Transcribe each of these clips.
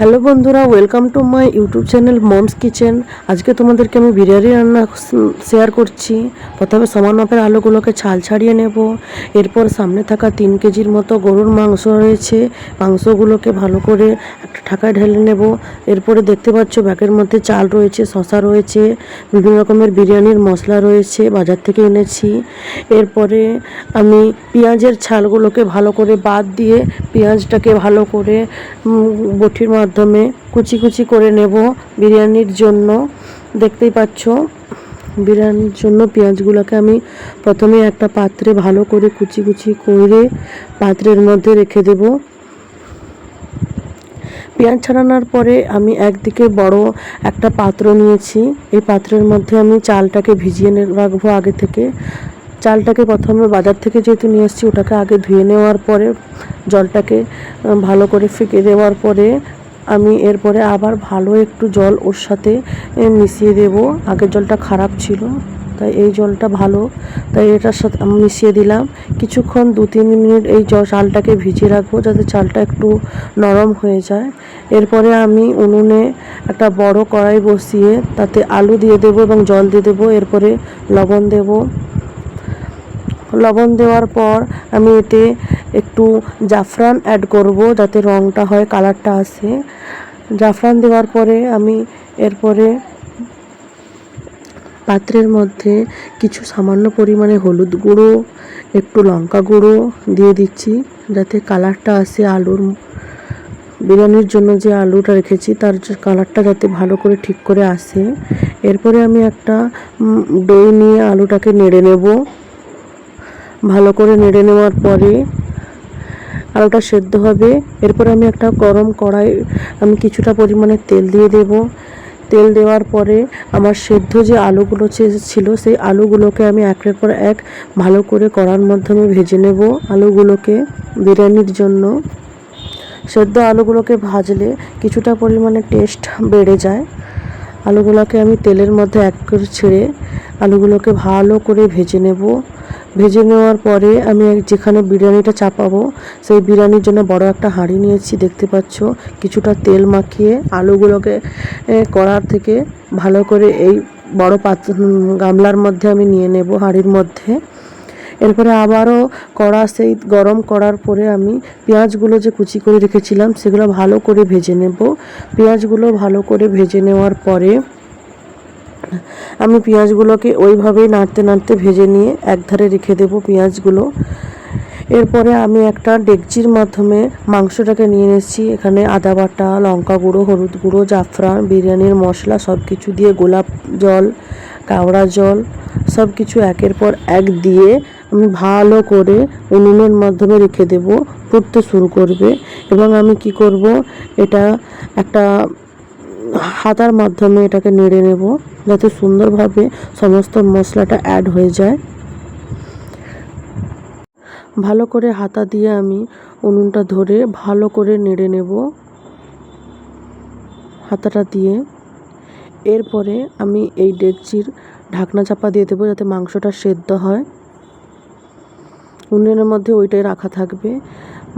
Hello বন্ধুরা, welcome to my YouTube channel moms kitchen. আজকে তোমাদেরকে আমি বিরিয়ানি রান্না শেয়ার করছি। প্রথমে সমান মাপের আলুগুলোকে ছাল ছাড়িয়ে নেব। এরপর সামনে থাকা 3 কেজির মতো গরুর মাংস রয়েছে, মাংসগুলোকে ভালো করে একটা ঢাকায় ঢেলে নেব। এরপরে দেখতে পাচ্ছ ব্যাগের মধ্যে চাল রয়েছে, শসা রয়েছে, বিভিন্ন রকমের বিরিয়ানির মশলা রয়েছে, বাজার থেকে এনেছি। এরপরে আমি পেঁয়াজের ছালগুলোকে ভালো করে বাদ দিয়ে পেঁয়াজটাকে ভালো করে বটির মাধ্যমে কুচি কুচি করে নেব বিরিয়ানির জন্য। দেখতেই পাচ্ছ বিরিয়ানির জন্য পেঁয়াজগুলোকে আমি প্রথমে একটা পাত্রে ভালো করে কুচি কুচি করে পাত্রের মধ্যে রেখে দেব। পেঁয়াজ ছাড়ানোর পরে আমি একদিকে বড় একটা পাত্র নিয়েছি। এই পাত্রের মধ্যে আমি চালটাকে ভিজিয়ে রাখবো আগে থেকে। চালটাকে প্রথমে বাজার থেকে যেহেতু নিয়ে এসেছি, ওটাকে আগে ধুয়ে নেওয়ার পরে জলটাকে ভালো করে ফেঁকে দেওয়ার পরে আমি এরপরে আবার ভালো একটু জল ওর সাথে মিশিয়ে দেব। আগের জলটা খারাপ ছিল, তাই এই জলটা ভালো, তাই এটার সাথে আমি মিশিয়ে দিলাম। কিছুক্ষণ 2-3 মিনিট এই চালটাকে ভিজিয়ে রাখবো যাতে চালটা একটু নরম হয়ে যায়। এরপরে আমি উনুনে একটা বড় কড়াই বসিয়ে তাতে আলু দিয়ে দেবো এবং জল দিয়ে দেবো। এরপরে লবণ দেব। লবণ দেওয়ার পর আমি এতে একটু জাফরান অ্যাড করব যাতে রঙটা হয়, কালারটা আসে। জাফরান দেওয়ার পরে আমি এরপরে পাত্রের মধ্যে কিছু সামান্য পরিমাণে হলুদ গুঁড়ো, একটু লঙ্কা গুঁড়ো দিয়ে দিচ্ছি যাতে কালারটা আসে। আলুর বিরিয়ানির জন্য যে আলুটা রেখেছি তার কালারটা যাতে ভালো করে ঠিক করে আসে। এরপরে আমি একটা দই নিয়ে আলুটাকে নেড়ে নেব। ভালো করে নেড়ে নেওয়ার পরে আলুটা সেদ্ধ হবে। এরপরে আমি একটা গরম কড়াই আমি কিছুটা পরিমাণে তেল দিয়ে দেব। তেল দেওয়ার পরে আমার সেদ্ধ যে আলুগুলো ছিল সেই আলুগুলোকে আমি একের পর এক ভালো করে কড়ার মাধ্যমে ভেজে নেব। আলুগুলোকে বিরিয়ানির জন্য সেদ্ধ আলুগুলোকে ভাজলে কিছুটা পরিমাণে টেস্ট বেড়ে যায়। আলুগুলোকে আমি তেলের মধ্যে এক করে ছেড়ে আলুগুলোকে ভালো করে ভেজে নেব। ভেজে নেওয়ার পরে আমি যেখানে বিরিয়ানিটা চাপাবো সেই বিরিয়ানির জন্য বড় একটা হাঁড়ি নিয়েছি। দেখতে পাচ্ছ কিছুটা তেল মাখিয়ে আলুগুলোকে কড়ার থেকে ভালো করে এই বড় গামলার মধ্যে আমি নিয়ে নেব, হাঁড়ির মধ্যে। এরপরে আবারও কড়া সেই গরম করার পরে আমি পেঁয়াজগুলো যে কুচি করে রেখেছিলাম সেগুলো ভালো করে ভেজে নেব। পেঁয়াজগুলো ভালো করে ভেজে নেওয়ার পরে আমি পেঁয়াজগুলোকে ওইভাবেই নাড়তে নাড়তে ভেজে নিয়ে একধারে রেখে দেব পেঁয়াজগুলো। এরপরে আমি একটা ডেকচির মাধ্যমে মাংসটাকে নিয়ে এসেছি। এখানে আদা বাটা, লঙ্কা গুঁড়ো, হলুদ গুঁড়ো, জাফরান, বিরিয়ানির মশলা সব কিছু দিয়ে গোলাপ জল, কেওড়া জল সব কিছু একের পর এক দিয়ে আমি ভালো করে উনুনের মাধ্যমে রেখে দেব। ফুটতে শুরু করবে এবং আমি কি করব, এটা একটা হাতার মাধ্যমে এটাকে নেড়ে নেব যাতে সুন্দরভাবে সমস্ত মশলাটা অ্যাড হয়ে যায়। ভালো করে হাতা দিয়ে আমি উনুনটা ধরে ভালো করে নেড়ে নেব হাতাটা দিয়ে। এরপরে আমি এই ডেকচির ঢাকনা চাপা দিয়ে দেবো যাতে মাংসটা সেদ্ধ হয়। উনুনের মধ্যে ওইটাই রাখা থাকবে।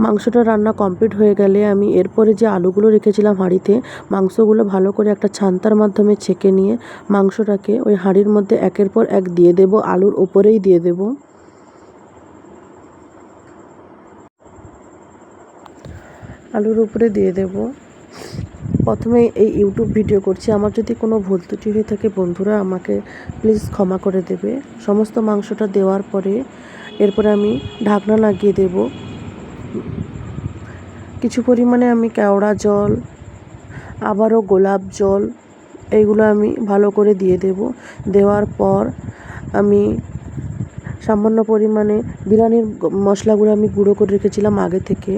মাংসটা রান্না কমপ্লিট হয়ে গেলে আমি এরপরে যে আলুগুলো রেখেছিলাম হাঁড়িতে, মাংসগুলো ভালো করে একটা ছান্তার মাধ্যমে ছেঁকে নিয়ে মাংসটাকে ওই হাঁড়ির মধ্যে একের পর এক দিয়ে দেব, আলুর ওপরেই দিয়ে দেব। আলুর উপরে দিয়ে দেব। প্রথমে এই ইউটিউব ভিডিও করছি, আমার যদি কোনো ভুল ত্রুটি হয়ে থাকে বন্ধুরা আমাকে প্লিজ ক্ষমা করে দেবে। সমস্ত মাংসটা দেওয়ার পরে এরপরে আমি ঢাকনা লাগিয়ে দেব। কিছু পরিমাণে আমি কেওড়া জল, আবারও গোলাপ জল, এইগুলো আমি ভালো করে দিয়ে দেব। দেওয়ার পর আমি সামান্য পরিমাণে বিরিয়ানির মশলাগুলো আমি গুঁড়ো করে রেখেছিলাম আগে থেকে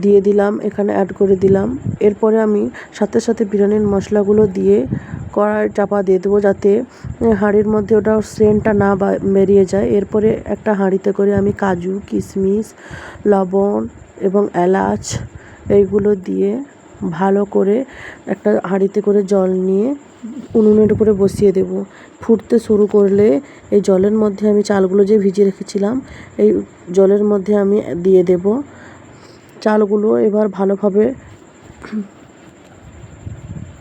দিয়ে দিলাম, এখানে অ্যাড করে দিলাম। এরপরে আমি সাথে সাথে বিরিয়ানির মশলাগুলো দিয়ে কড়াই চাপা দিয়ে দেবো যাতে হাঁড়ির মধ্যে ওটা সেন্টটা না বেরিয়ে যায়। এরপরে একটা হাঁড়িতে করে আমি কাজু, কিশমিশ, লবণ এবং এলাচ এইগুলো দিয়ে ভালো করে একটা হাঁড়িতে করে জল নিয়ে উনুনের উপরে বসিয়ে দেব। ফুটতে শুরু করলে এই জলের মধ্যে আমি চালগুলো যে ভিজিয়ে রেখেছিলাম এই জলের মধ্যে আমি দিয়ে দেব চালগুলো। এবার ভালোভাবে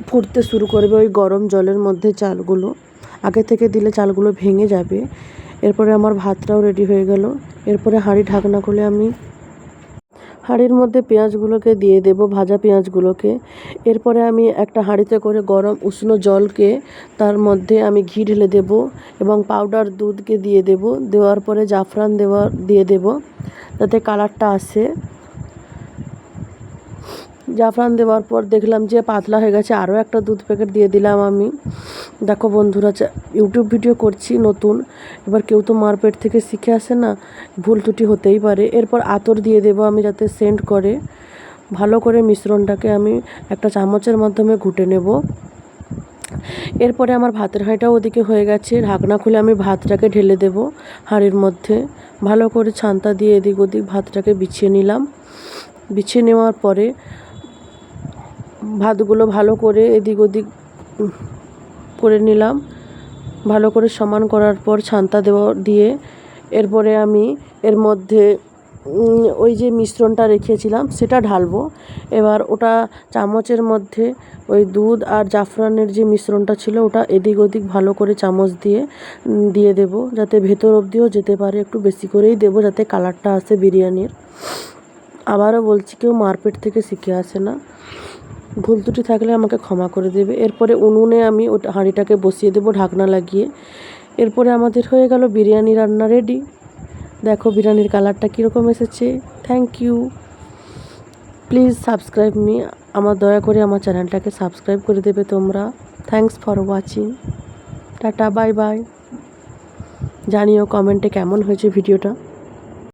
ফুটতে শুরু করবে ওই গরম জলের মধ্যে চালগুলো। আগে থেকে দিলে চালগুলো ভেঙে যাবে। এরপরে আমার ভাতটাও রেডি হয়ে গেল। এরপরে হাঁড়ি ঢাকনা খুলে আমি হাঁড়ির মধ্যে পেঁয়াজগুলোকে দিয়ে দেব, ভাজা পেঁয়াজগুলোকে। এরপরে আমি একটা হাঁড়িতে করে গরম উষ্ণ জলকে তার মধ্যে আমি ঘি ঢেলে দেব এবং পাউডার দুধকে দিয়ে দেব। দেওয়ার পরে জাফরান দিয়ে দেব যাতে কালারটা আসে। জাফরান দেওয়ার পর দেখলাম যে পাতলা হয়ে গেছে, আরও একটা দুধ প্যাকেট দিয়ে দিলাম আমি। দেখো বন্ধুরা, ইউটিউব ভিডিও করছি নতুন, এবার কেউ তো মার পেট থেকে শিখে আসে না, ভুল ত্রুটি হতেই পারে। এরপর আতর দিয়ে দেবো আমি যাতে সেন্ট করে। ভালো করে মিশ্রণটাকে আমি একটা চামচের মাধ্যমে ঘুটে নেব। এরপরে আমার ভাতের হাঁড়িটাও ওদিকে হয়ে গেছে। ঢাকনা খুলে আমি ভাতটাকে ঢেলে দেব হাঁড়ির মধ্যে। ভালো করে ছান্তা দিয়ে এদিক ওদিক ভাতটাকে বিছিয়ে নিলাম। বিছিয়ে নেওয়ার পরে ভাতগুলো ভালো করে এদিক ওদিক করে নিলাম। ভালো করে সমান করার পর ছান্তা দিয়ে এরপরে আমি এর মধ্যে ওই যে মিশ্রণটা রেখেছিলাম সেটা ঢালবো। এবার ওটা চামচের মধ্যে ওই দুধ আর জাফরানের যে মিশ্রণটা ছিল ওটা এদিক ওদিক ভালো করে চামচ দিয়ে দেব, যাতে ভেতর অবধিও যেতে পারে। একটু বেশি করেই দেবো যাতে কালারটা আসে বিরিয়ানির। আবারও বলছি, কেউ মারপেট থেকে শিখে আসে না, ভুল ত্রুটি থাকলে আমাকে ক্ষমা করে দেবে। এরপরে উনুনে আমি ওটা হাঁড়িটাকে বসিয়ে দেবো ঢাকনা লাগিয়ে। এরপরে আমাদের হয়ে গেল বিরিয়ানি রান্না রেডি। দেখো বিরিয়ানির কালারটা কীরকম এসেছে। Thank you, please subscribe me. দয়া করে আমার চ্যানেলটাকে সাবস্ক্রাইব করে দেবে তোমরা। Thanks for watching. Tata, bye bye. জানিও কমেন্টে কেমন হয়েছে ভিডিওটা।